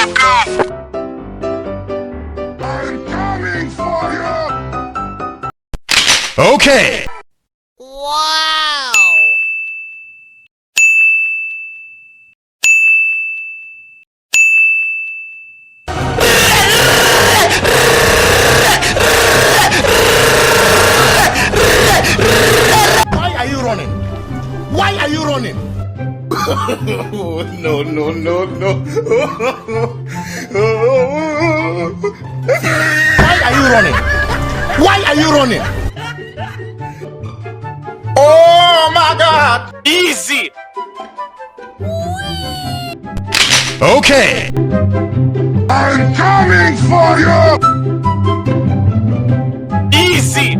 I'm coming for you! Okay. Wow! Why are you running? Why are you running? Oh, no, no, no, no. Why are you running? Why are you running? Oh my God! Easy! Okay. I'm coming for you! Easy!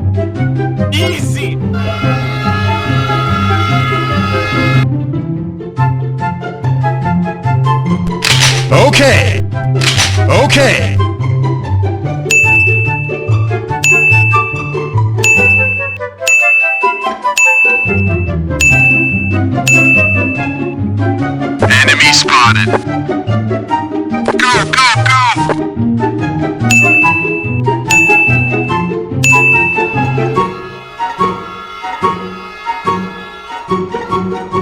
Easy! Okay. Okay. Enemy spotted. Go, go, go!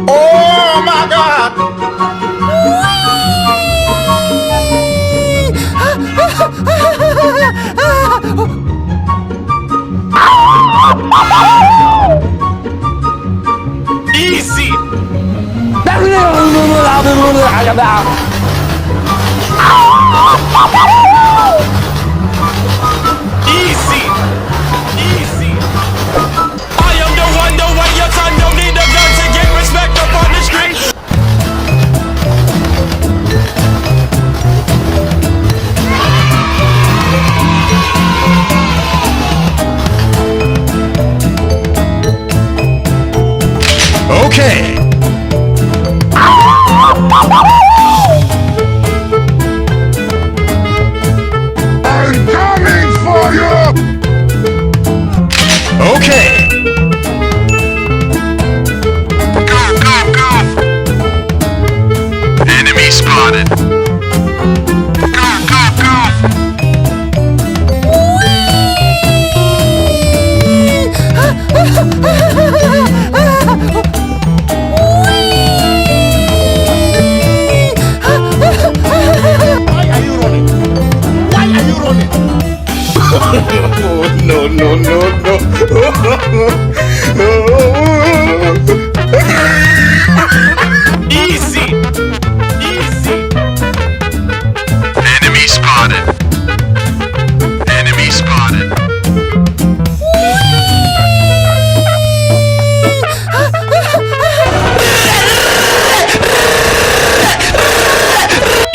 Oh my God! Easy! Easy! Easy! I am the one, the way your son don't need a gun to get respect up on the street. Okay. I'm coming for you! Okay. Go, go, go! Enemy spotted. Go, go, go! Why are you running? Why are you running? Oh, no, no, no, no. Easy! Easy! Enemy spotted. Enemy spotted.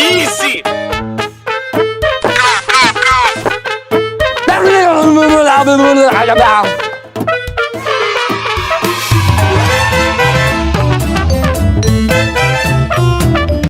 Easy! Go, go, go!